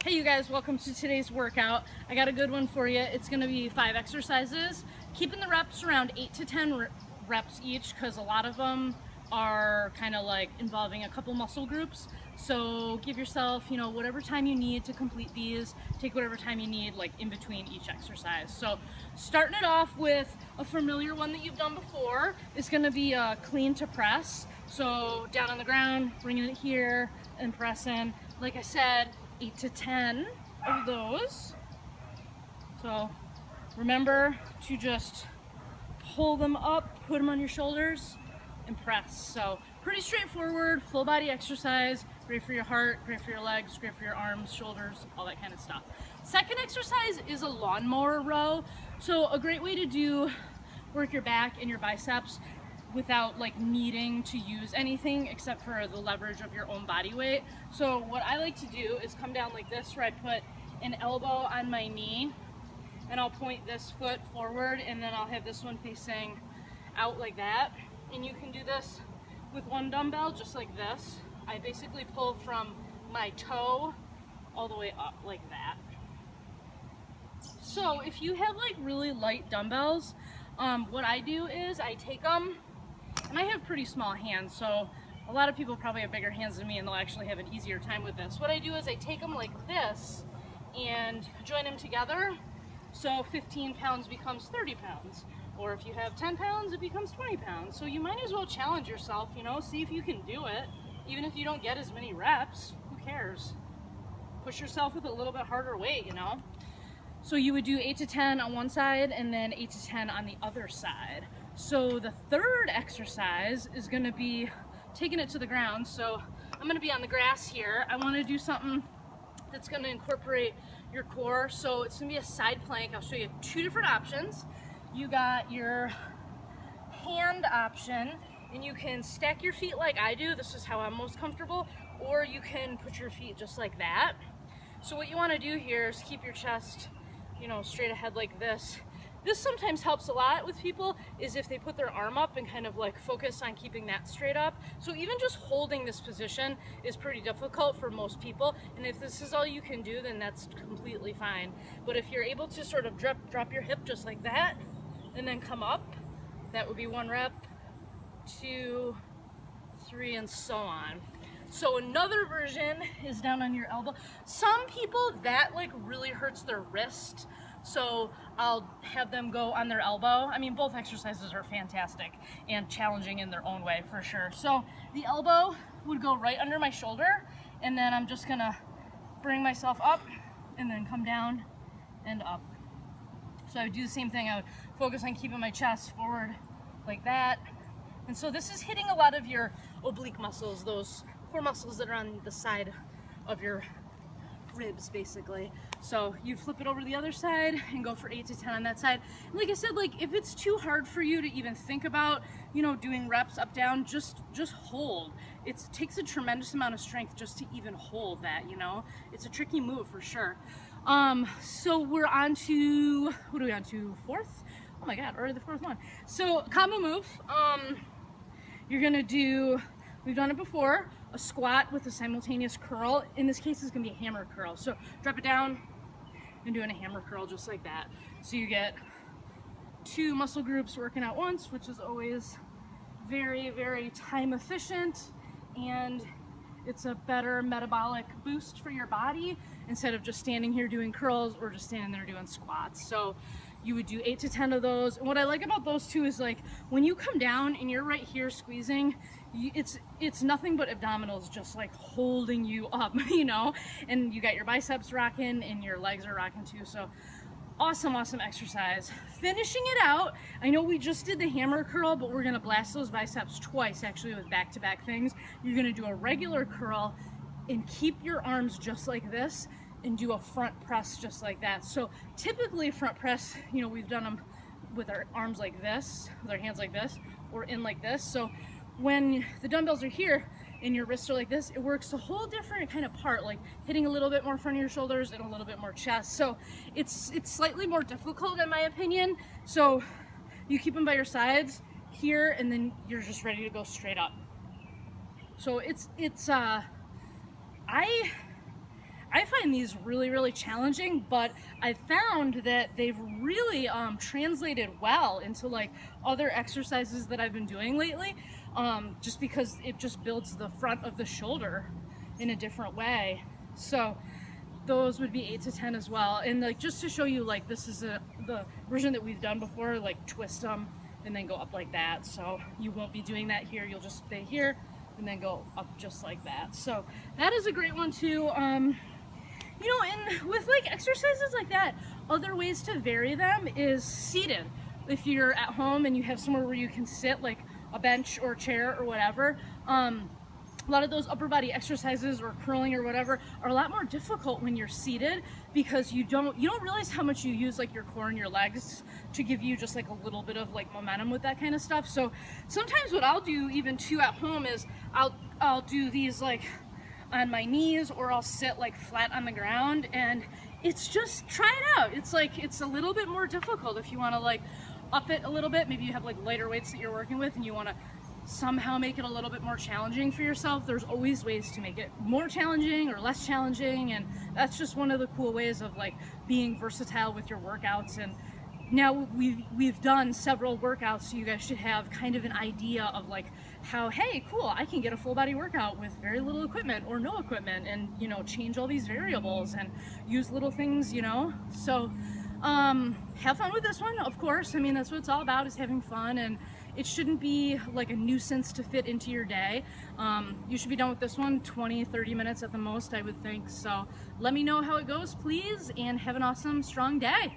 Hey you guys, welcome to today's workout. I got a good one for you. It's going to be 5 exercises, keeping the reps around 8 to 10 reps each, because a lot of them are kind of like involving a couple muscle groups. So give yourself, whatever time you need to complete these. Take whatever time you need, like in between each exercise. So starting it off with a familiar one that you've done before is going to be a clean to press. So down on the ground, bringing it here and pressing. Like I said, 8 to 10 of those. So remember to just pull them up, put them on your shoulders, and press. So pretty straightforward, full body exercise, great for your heart, great for your legs, great for your arms, shoulders, all that kind of stuff. Second exercise is a lawnmower row. So a great way to work your back and your biceps without like needing to use anything except for the leverage of your own body weight. So what I like to do is come down like this, where I put an elbow on my knee and I'll point this foot forward, and then I'll have this one facing out like that. And you can do this with one dumbbell just like this. I basically pull from my toe all the way up like that. So if you have like really light dumbbells, what I do is I take them, and I have pretty small hands, so a lot of people probably have bigger hands than me and they'll actually have an easier time with this. What I do is I take them like this and join them together, so 15 pounds becomes 30 pounds. Or if you have 10 pounds, it becomes 20 pounds. So you might as well challenge yourself, see if you can do it. Even if you don't get as many reps, who cares? Push yourself with a little bit harder weight, So you would do 8 to 10 on one side and then 8 to 10 on the other side. So the third exercise is going to be taking it to the ground. So I'm going to be on the grass here. I want to do something that's going to incorporate your core. So it's going to be a side plank. I'll show you 2 different options. You got your hand option, and you can stack your feet like I do. This is how I'm most comfortable. Or you can put your feet just like that. So what you want to do here is keep your chest straight ahead like this. This sometimes helps a lot with people, is if they put their arm up and kind of like focus on keeping that straight up. So even just holding this position is pretty difficult for most people. And if this is all you can do, then that's completely fine. But if you're able to sort of drop your hip just like that and then come up, that would be 1 rep, 2, 3, and so on. So another version is down on your elbow. Some people, that like really hurts their wrist. So I'll have them go on their elbow. I mean, both exercises are fantastic and challenging in their own way for sure. So the elbow would go right under my shoulder, and then I'm just gonna bring myself up and then come down and up. So I would do the same thing. I would focus on keeping my chest forward like that. And so this is hitting a lot of your oblique muscles, those 4 muscles that are on the side of your ribs basically. So you flip it over the other side and go for 8 to 10 on that side. And like I said, like if it's too hard for you to even think about, doing reps up down, just hold. It takes a tremendous amount of strength just to even hold that, It's a tricky move for sure. So we're on to, what are we on to? 4th? Oh my God, already the 4th one. So combo move, you're gonna do, we've done it before, a squat with a simultaneous curl. In this case, it's gonna be a hammer curl. So drop it down and doing a hammer curl just like that. So you get 2 muscle groups working at once, which is always very, very time efficient, and it's a better metabolic boost for your body instead of just standing here doing curls or just standing there doing squats. So you would do 8 to 10 of those. And what I like about those 2 is like when you come down and you're right here squeezing, it's nothing but abdominals just like holding you up, and you got your biceps rocking and your legs are rocking too. So awesome exercise. Finishing it out, I know we just did the hammer curl, but we're gonna blast those biceps twice actually with back-to-back things. You're gonna do a regular curl and keep your arms just like this and do a front press just like that. So typically front press, we've done them with our arms like this, with our hands like this, or in like this. So when the dumbbells are here and your wrists are like this, it works a whole different kind of part, like hitting a little bit more front of your shoulders and a little bit more chest. So it's slightly more difficult in my opinion. So you keep them by your sides here, and then you're just ready to go straight up. So I find these really, really challenging, but I found that they've really translated well into like other exercises that I've been doing lately, just because it just builds the front of the shoulder in a different way. So those would be 8 to 10 as well. And like, just to show you, like, this is the version that we've done before, like twist them and then go up like that. So you won't be doing that here. You'll just stay here and then go up just like that. So that is a great one too. You know, and with like exercises like that, other ways to vary them is seated. If you're at home and you have somewhere where you can sit, like a bench or a chair or whatever, a lot of those upper body exercises or curling or whatever are a lot more difficult when you're seated, because you don't realize how much you use like your core and your legs to give you just like a little bit of like momentum with that kind of stuff. So sometimes what I'll do even too at home is I'll do these like on my knees, or I'll sit like flat on the ground, and it's just, try it out. It's like, it's a little bit more difficult if you want to like up it a little bit. Maybe you have like lighter weights that you're working with and you want to somehow make it a little bit more challenging for yourself. There's always ways to make it more challenging or less challenging, and that's just one of the cool ways of like being versatile with your workouts. And now we've done several workouts, so you guys should have kind of an idea of like how, hey, cool, I can get a full body workout with very little equipment or no equipment, and you know, change all these variables and use little things, you know. So have fun with this one, of course. I mean, that's what it's all about, is having fun, and it shouldn't be like a nuisance to fit into your day. You should be done with this one 20-30 minutes at the most, I would think. So let me know how it goes, please, and have an awesome, strong day.